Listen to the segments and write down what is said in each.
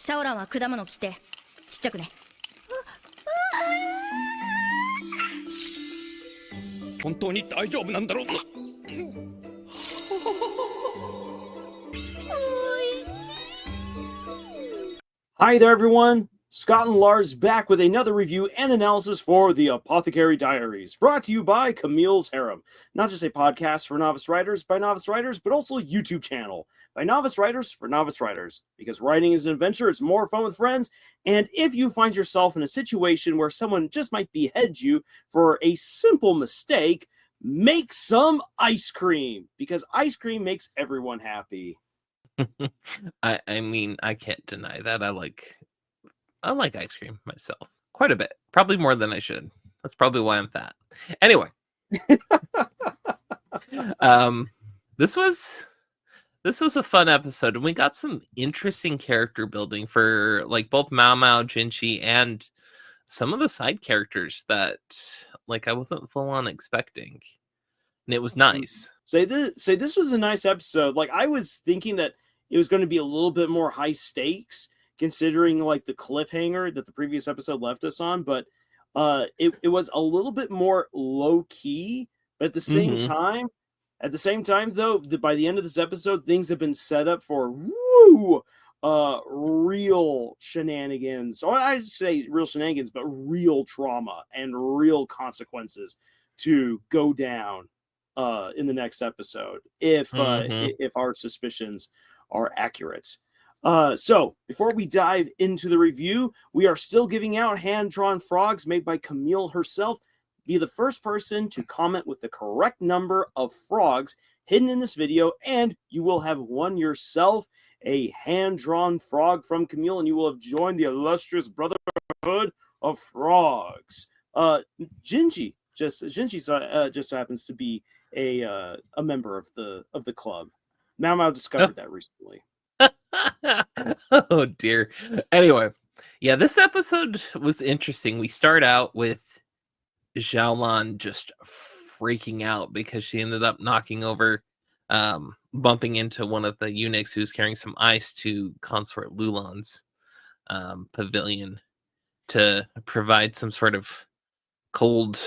シャオランは果物切ってちっちゃくね。本当に大丈夫なんだろう。Hi there, everyone. Scott and Lars back with another review and analysis for the Apothecary Diaries, brought to you by Camille's Harem. Not just a podcast for novice writers by novice writers, but also a YouTube channel by novice writers for novice writers. Because writing is an adventure, it's more fun with friends, and if you find yourself in a situation where someone just might behead you for a simple mistake, make some ice cream, because ice cream makes everyone happy. I mean, I can't deny that. I like ice cream myself quite a bit, probably more than I should. That's probably why I'm fat. Anyway, this was a fun episode, and we got some interesting character building for like both Mao Mao, Jinchi, and some of the side characters that like I wasn't full on expecting, and it was nice. Say this was a nice episode. Like, I was thinking that it was going to be a little bit more high stakes, considering like the cliffhanger that the previous episode left us on, but it was a little bit more low key. But at the same time, though, by the end of this episode, things have been set up for real shenanigans. Or I'd say real shenanigans, but real trauma and real consequences to go down in the next episode if our suspicions are accurate. So before we dive into the review, we are still giving out hand-drawn frogs made by Camille herself. Be the first person to comment with the correct number of frogs hidden in this video, and you will have won yourself a hand-drawn frog from Camille, and you will have joined the illustrious Brotherhood of Frogs. Jinchi just happens to be a member of the club. Mao discovered that recently. Oh dear. Anyway, yeah, this episode was interesting. We start out with Xiaolan just freaking out because she ended up knocking over, bumping into one of the eunuchs who's carrying some ice to Consort Lulan's pavilion to provide some sort of cold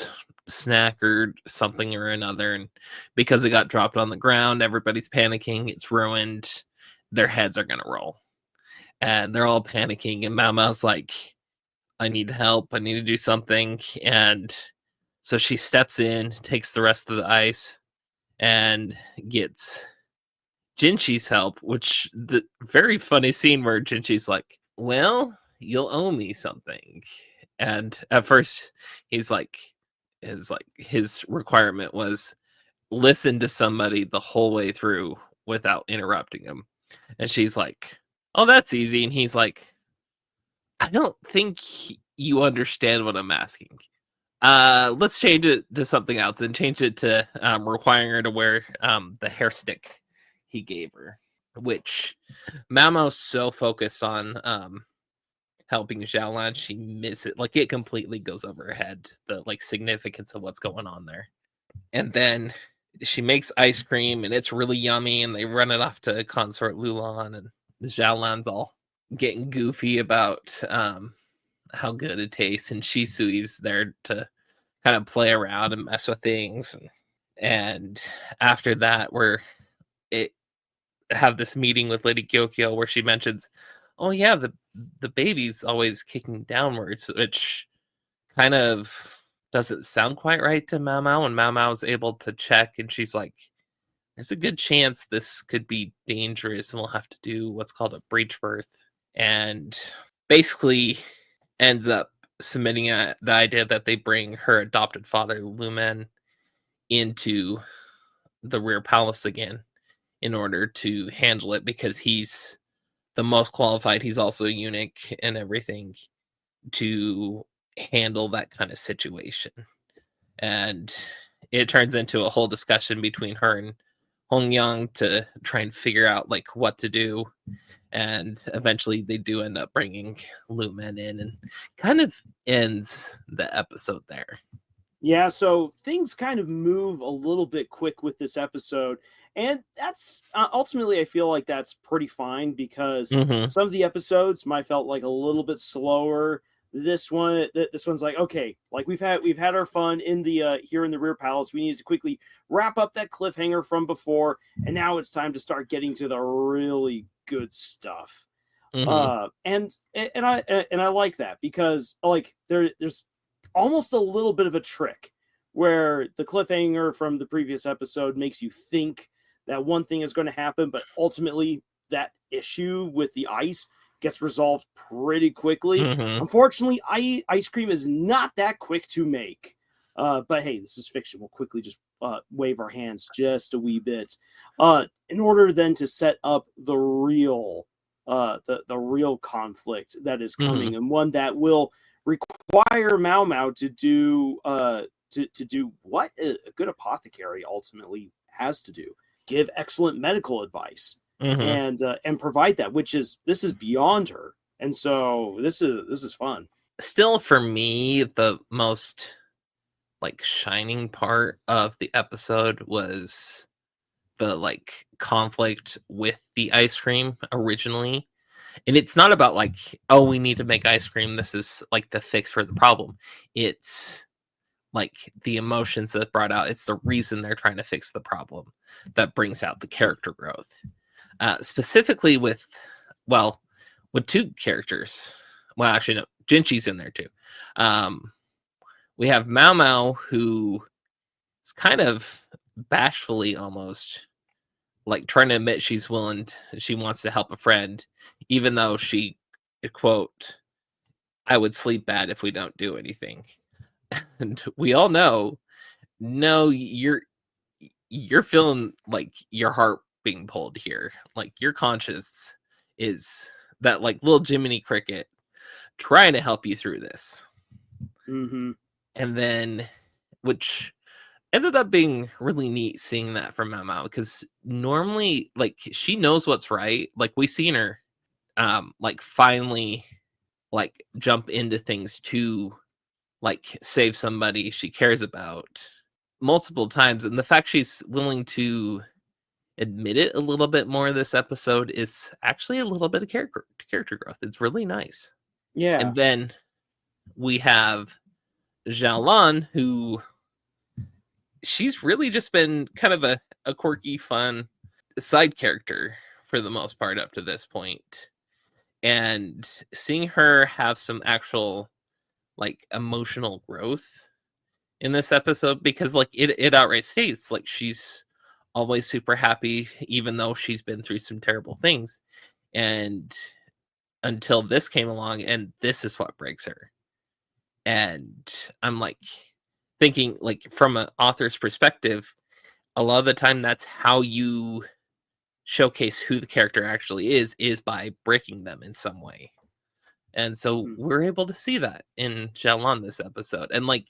snack or something or another, and because it got dropped on the ground, everybody's panicking. It's ruined. Their heads are gonna roll, and they're all panicking, and Mao Mao's like, I need help, I need to do something. And so she steps in, takes the rest of the ice, and gets Jinchi's help, which the very funny scene where Jinchi's like, well, you'll owe me something. And at first he's like, his requirement was listen to somebody the whole way through without interrupting him. And she's like, oh, that's easy. And he's like, I don't think you understand what I'm asking. Let's change it to something else, and change it to requiring her to wear the hair stick he gave her, which Mamo's so focused on helping Xiaolan, she misses it. Like, it completely goes over her head, the like significance of what's going on there. And then she makes ice cream, and it's really yummy, and they run it off to Consort Lulan, and Xiaolan's all getting goofy about how good it tastes, and Shisui's there to kind of play around and mess with things. And after that, have this meeting with Lady Gyokyo where she mentions, oh yeah, the baby's always kicking downwards, which kind of doesn't sound quite right to Mao Mao, and Mao Mao's able to check, and she's like, there's a good chance this could be dangerous, and we'll have to do what's called a breech birth. And basically ends up submitting the idea that they bring her adopted father, Lumen, into the rear palace again in order to handle it, because he's the most qualified. He's also a eunuch and everything to handle that kind of situation. And it turns into a whole discussion between her and Hong Yang to try and figure out like what to do. And eventually they do end up bringing Lumen in, and kind of ends the episode there. Yeah, so things kind of move a little bit quick with this episode. And that's ultimately, I feel like that's pretty fine because Mm-hmm. some of the episodes might felt like a little bit slower. This one's like, okay, like we've had our fun in the here in the Rear Palace. We need to quickly wrap up that cliffhanger from before, and now it's time to start getting to the really good stuff. Mm-hmm. And I like that because like there's almost a little bit of a trick where the cliffhanger from the previous episode makes you think that one thing is going to happen, but ultimately that issue with the ice gets resolved pretty quickly. Mm-hmm. Unfortunately, ice cream is not that quick to make. But hey, this is fiction. We'll quickly just wave our hands just a wee bit in order then to set up the real real conflict that is coming, and one that will require Mao Mao to do to do what a good apothecary ultimately has to do: give excellent medical advice Mm-hmm. and provide that, which is this is beyond her, and so this is fun. Still, for me, the most like shining part of the episode was the like conflict with the ice cream originally. And it's not about like, oh, we need to make ice cream, this is like the fix for the problem. It's like the emotions that brought out, it's the reason they're trying to fix the problem that brings out the character growth. Specifically with, well, with two characters. Well, actually, no, Jinchi's in there too. We have Mao Mao, who is kind of bashfully almost like trying to admit she wants to help a friend, even though she, quote, I would sleep bad if we don't do anything. And we all know, no, you're feeling like your heart being pulled here. Like your conscience is that like little Jiminy Cricket trying to help you through this. Mm-hmm. And then, which ended up being really neat seeing that from Mao, because normally like she knows what's right. Like we've seen her like finally like jump into things to like save somebody she cares about multiple times, and the fact she's willing to admit it a little bit more this episode is actually a little bit of character growth. It's really nice. Yeah. And then we have Xiaolan, who she's really just been kind of a quirky, fun side character for the most part up to this point. And seeing her have some actual like emotional growth in this episode, because like it outright states like she's always super happy even though she's been through some terrible things, and until this came along, and this is what breaks her. And I'm like thinking like from an author's perspective, a lot of the time that's how you showcase who the character actually is by breaking them in some way. And so Mm-hmm. we're able to see that in Xiaolan this episode. And like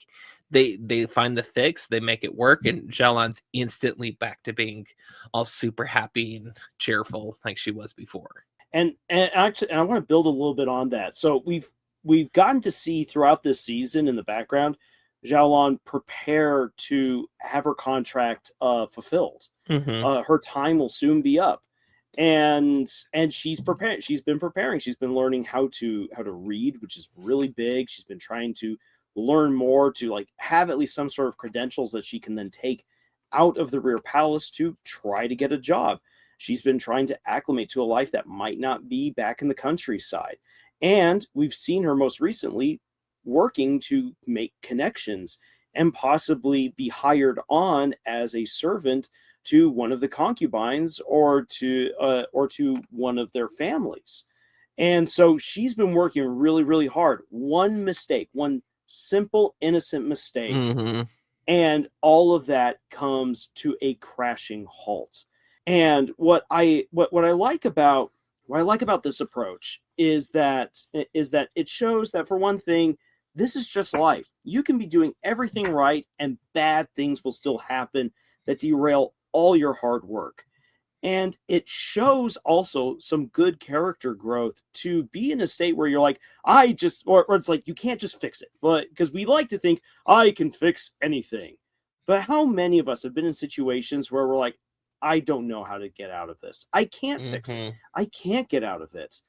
they find the fix, they make it work, and Xiaolan's instantly back to being all super happy and cheerful like she was before. And actually, and I want to build a little bit on that. So we've gotten to see throughout this season in the background Xiaolan prepare to have her contract fulfilled. Mm-hmm. Her time will soon be up, and she's preparing. She's been preparing. She's been learning how to read, which is really big. She's been trying to learn more to like have at least some sort of credentials that she can then take out of the Rear Palace to try to get a job. She's been trying to acclimate to a life that might not be back in the countryside. And we've seen her most recently working to make connections and possibly be hired on as a servant to one of the concubines or to one of their families. And so she's been working really, really hard. One mistake, one simple, innocent mistake, Mm-hmm. and all of that comes to a crashing halt. And what I like about this approach is that it shows that, for one thing, this is just life. You can be doing everything right, and bad things will still happen that derail all your hard work. And it shows also some good character growth to be in a state where you're like, or it's like, you can't just fix it. But because we like to think I can fix anything. But how many of us have been in situations where we're like, I don't know how to get out of this. I can't fix it. Mhm. I can't get out of it.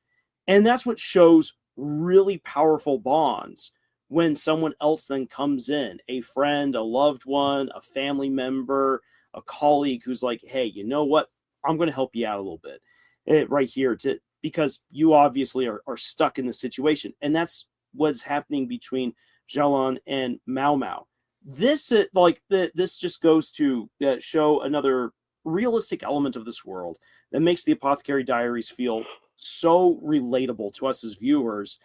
And that's what shows really powerful bonds when someone else then comes in, a friend, a loved one, a family member, a colleague who's like, hey, you know what? I'm going to help you out a little bit right here because you obviously are stuck in the situation. And that's what's happening between Xiaolan and Mao Mao. This this just goes to show another realistic element of this world that makes the Apothecary Diaries feel so relatable to us as viewers.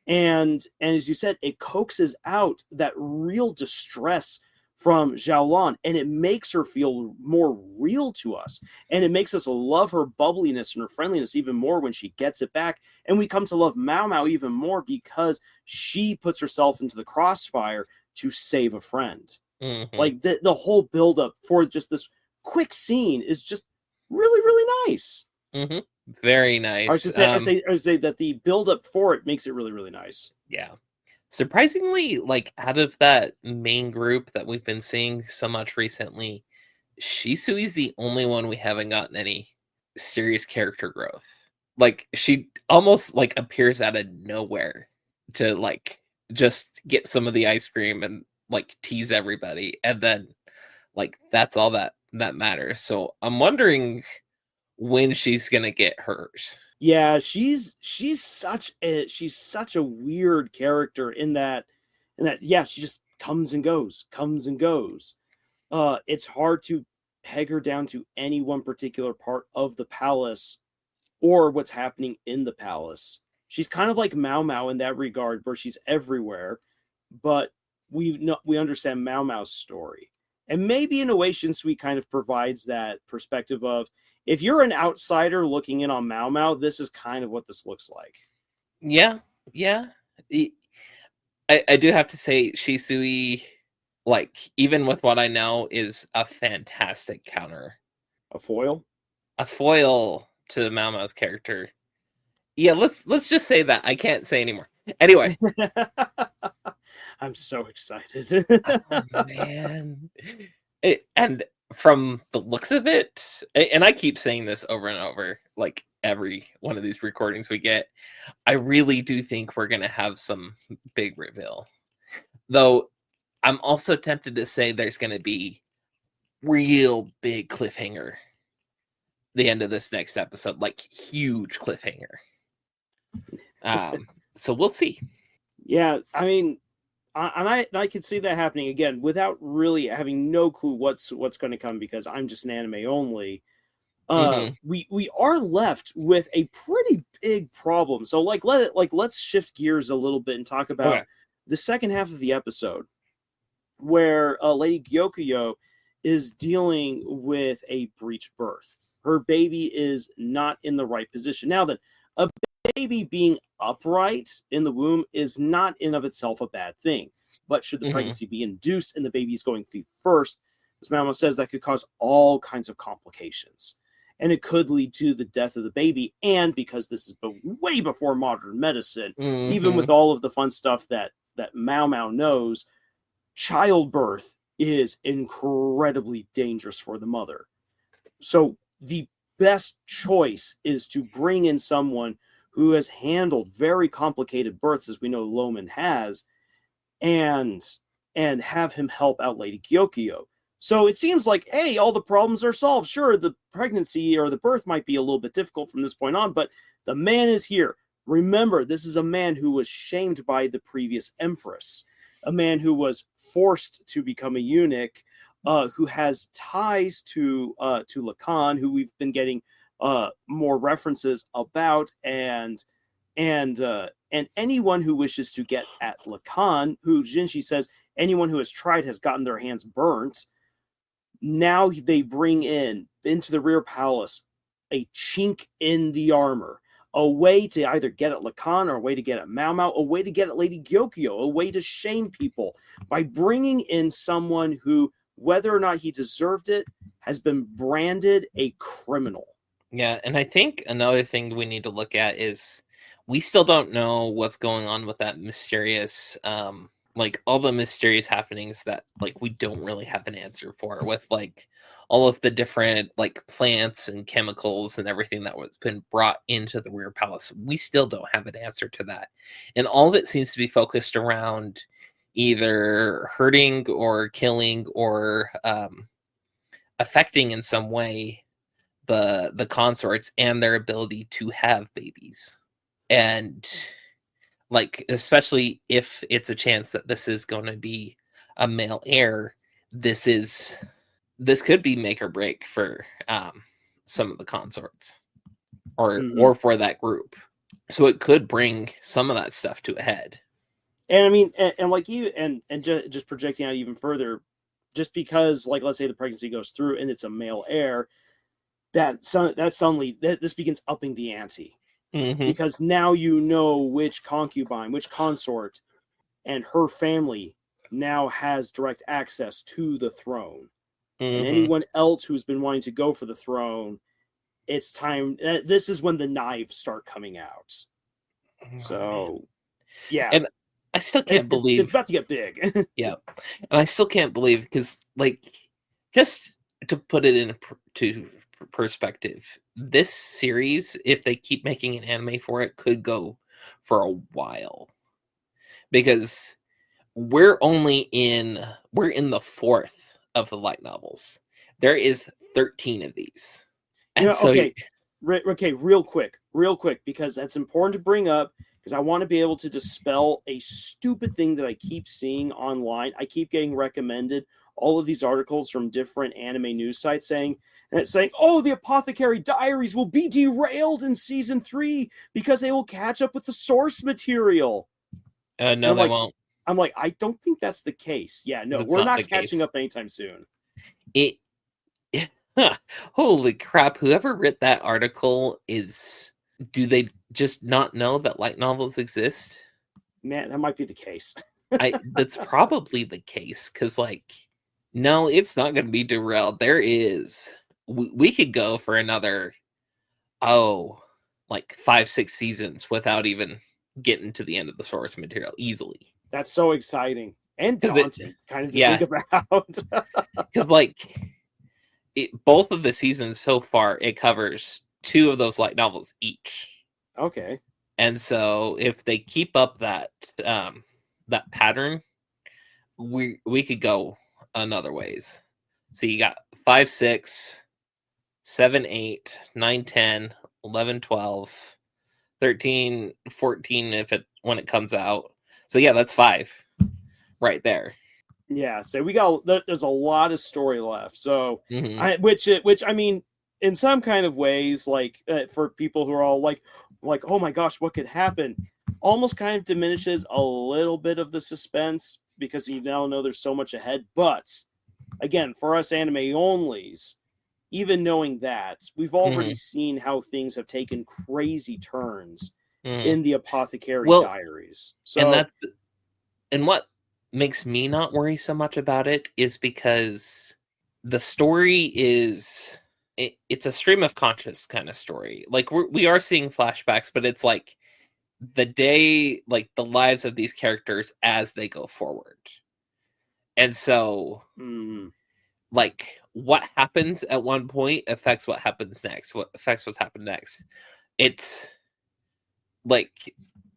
And as you said, it coaxes out that real distress from Xiaolan, and it makes her feel more real to us. And it makes us love her bubbliness and her friendliness even more when she gets it back. And we come to love Mao Mao even more because she puts herself into the crossfire to save a friend. Mhm. Like the whole buildup for just this quick scene is just really, really nice. Mhm. Very nice. I should say that the buildup for it makes it really, really nice. Yeah. Surprisingly, like out of that main group that we've been seeing so much recently, Shisui's the only one we haven't gotten any serious character growth. Like she almost like appears out of nowhere to like just get some of the ice cream and like tease everybody, and then like that's all that matters. So I'm wondering when she's gonna get hers. Yeah, she's such a weird character in that yeah, she just comes and goes, comes and goes. It's hard to peg her down to any one particular part of the palace or what's happening in the palace. She's kind of like Mao Mao in that regard, where she's everywhere, but we understand Mao Mao's story. And maybe in a way, Shinsui kind of provides that perspective of, if you're an outsider looking in on Mao Mao, this is kind of what this looks like. Yeah, yeah. I do have to say, Shisui, like, even with what I know, is a fantastic counter. A foil? A foil to Mao Mao's character. Yeah, let's just say that. I can't say anymore. Anyway. I'm so excited. Oh, man. And from the looks of it, and I keep saying this over and over, like every one of these recordings we get, I really do think we're going to have some big reveal. Though I'm also tempted to say there's going to be real big cliffhanger the end of this next episode, like huge cliffhanger. So we'll see. Yeah, I mean, I could see that happening again without really having no clue what's going to come, because I'm just an anime only. We are left with a pretty big problem. So let's shift gears a little bit and talk about the second half of the episode, where Lady Gyokuyo is dealing with a breech birth. Her baby is not in the right position. Now then, a baby being upright in the womb is not in of itself a bad thing. But should the pregnancy be induced and the baby is going through first, as Mama says, that could cause all kinds of complications. And it could lead to the death of the baby. And because this is way before modern medicine, even with all of the fun stuff that Mao Mao knows, childbirth is incredibly dangerous for the mother. So the best choice is to bring in someone who has handled very complicated births, as we know Loman has, and have him help out Lady Gyokuyo. So it seems like, hey, all the problems are solved. Sure, the pregnancy or the birth might be a little bit difficult from this point on, but the man is here. Remember, this is a man who was shamed by the previous empress, a man who was forced to become a eunuch, who has ties to Lacan, who we've been getting more references about, and anyone who wishes to get at Lacan, who Jinshi says anyone who has tried has gotten their hands burnt. Now they bring into the rear palace a chink in the armor, a way to either get at Lacan or a way to get at Mao Mao, a way to get at Lady Gyokuyo, a way to shame people by bringing in someone who, whether or not he deserved it, has been branded a criminal. Yeah, and I think another thing we need to look at is we still don't know what's going on with that mysterious, like all the mysterious happenings that like we don't really have an answer for, with like all of the different like plants and chemicals and everything that was been brought into the Weird Palace. We still don't have an answer to that. And all of it seems to be focused around either hurting or killing or affecting in some way the consorts and their ability to have babies. And like, especially if it's a chance that this is going to be a male heir, this could be make or break for some of the consorts or for that group. So it could bring some of that stuff to a head. And I mean, and like you, and just projecting out even further, just because, like, let's say the pregnancy goes through and it's a male heir, that suddenly this begins upping the ante, because now you know which concubine, which consort, and her family now has direct access to the throne, and anyone else who's been wanting to go for the throne, it's time. This is when the knives start coming out. So, yeah. And I still can't believe it's about to get big. Yeah, and I still can't believe, because, like, just to put it into perspective, this series, if they keep making an anime for it, could go for a while, because we're in the 4th of the light novels. There is 13 of these, and okay, real quick, because that's important to bring up. Because I want to be able to dispel a stupid thing that I keep seeing online. I keep getting recommended all of these articles from different anime news sites saying, oh, the Apothecary Diaries will be derailed in season 3 because they will catch up with the source material. No, they won't. I'm like, I don't think that's the case. Yeah, no, we're not catching up anytime soon. Holy crap! Whoever wrote that article do they just not know that light novels exist? Man, that might be the case. That's probably the case, because, like, no, it's not going to be derailed. There is. We could go for another, like 5-6 seasons without even getting to the end of the source material easily. That's so exciting and daunting, kind of to think about. Because, like, both of the seasons so far, it covers 2 of those light novels each. Okay. And so if they keep up that that pattern, we could go another ways. So you got 5, 6, 7, 8, 9, 10, 11, 12, 13, 14 when it comes out. So yeah, that's 5 right there. Yeah, so there's a lot of story left. So which I mean, in some kind of ways, like for people who are all like, oh my gosh, what could happen? Almost kind of diminishes a little bit of the suspense, because you now know there's so much ahead. But again, for us anime onlys, even knowing that, we've already seen how things have taken crazy turns in the Apothecary Diaries. So, and what makes me not worry so much about it is because the story is it's a stream of conscious kind of story. Like, we are seeing flashbacks, but it's like the lives of these characters as they go forward. And so like, what happens at one point affects what happens next. What affects what's happened next. It's like,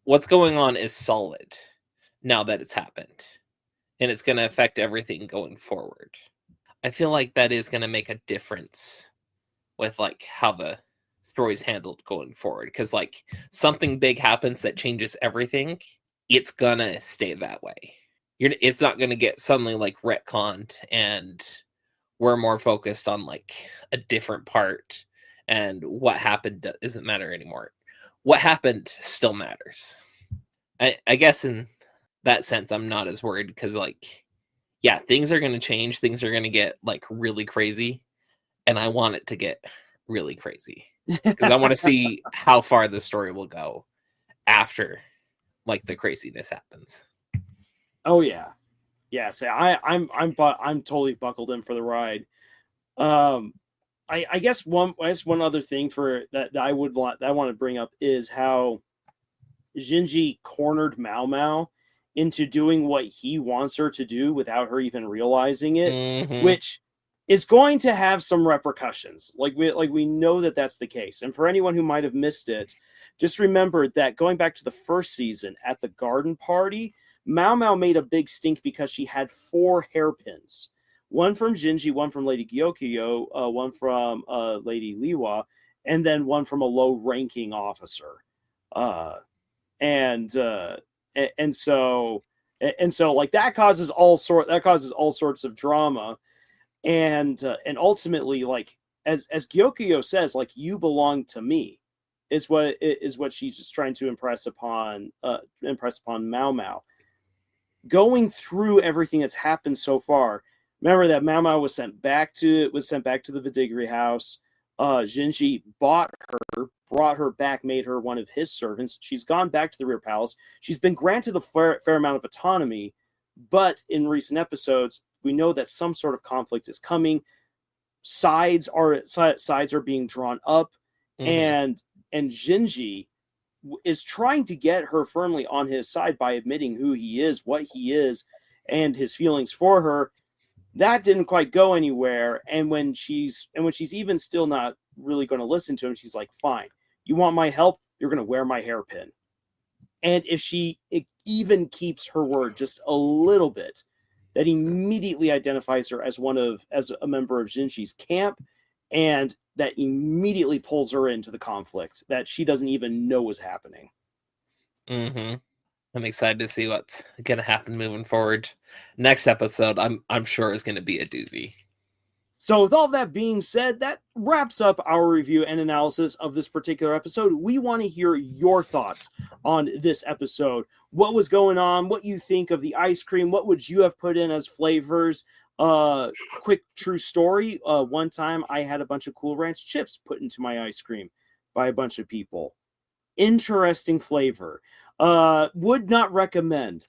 what's going on is solid now that it's happened, and it's going to affect everything going forward. I feel like that is going to make a difference with, like, how the story's handled going forward, because, like, something big happens that changes everything, it's gonna stay that way. It's not gonna get suddenly, like, retconned, and we're more focused on, like, a different part, and what happened doesn't matter anymore. What happened still matters. I guess in that sense, I'm not as worried, because, like, yeah, things are gonna change, things are gonna get, like, really crazy, and I want it to get really crazy, because I want to see how far the story will go after, like, the craziness happens. Oh yeah, so I'm totally buckled in for the ride. I guess one other thing for that I want to bring up is how Shinji cornered Mao Mao into doing what he wants her to do without her even realizing it, which is going to have some repercussions. Like we know that that's the case. And for anyone who might have missed it, just remember that going back to the first season at the garden party, Mao Mao made a big stink because she had 4 hairpins. One from Jinji, one from Lady Gyokyo, one from Lady Liwa, and then one from a low-ranking officer. And so like that causes all sorts of drama. And ultimately, like as Gyokyo says, like, you belong to me, is what she's just trying to impress upon Mao Mao. Going through everything that's happened so far, remember that Mao Mao was sent back to the Vidigri house. Jinji brought her back, made her one of his servants. She's gone back to the Rear Palace. She's been granted a fair amount of autonomy, but in recent episodes, we know that some sort of conflict is coming. Sides are being drawn up, and Jinji is trying to get her firmly on his side by admitting who he is, what he is, and his feelings for her. That didn't quite go anywhere. And when she's even still not really going to listen to him, she's like, fine, you want my help? You're going to wear my hairpin. And if she even keeps her word just a little bit, that immediately identifies her as a member of Jinji's camp, and that immediately pulls her into the conflict that she doesn't even know is happening. I'm excited to see what's going to happen moving forward. Next episode, I'm sure is going to be a doozy. So with all that being said, that wraps up our review and analysis of this particular episode. We want to hear your thoughts on this episode. What was going on? What you think of the ice cream? What would you have put in as flavors? Quick true story. One time I had a bunch of Cool Ranch chips put into my ice cream by a bunch of people. Interesting flavor. Would not recommend.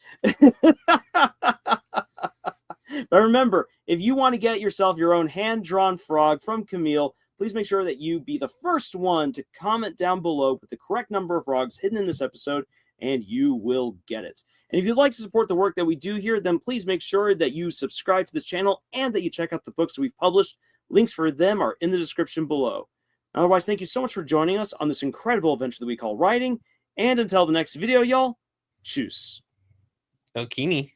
But remember, if you want to get yourself your own hand-drawn frog from Camille, please make sure that you be the first one to comment down below with the correct number of frogs hidden in this episode, and you will get it. And if you'd like to support the work that we do here, then please make sure that you subscribe to this channel and that you check out the books that we've published. Links for them are in the description below. Otherwise, thank you so much for joining us on this incredible adventure that we call writing. And until the next video, y'all, tschüss. Okini.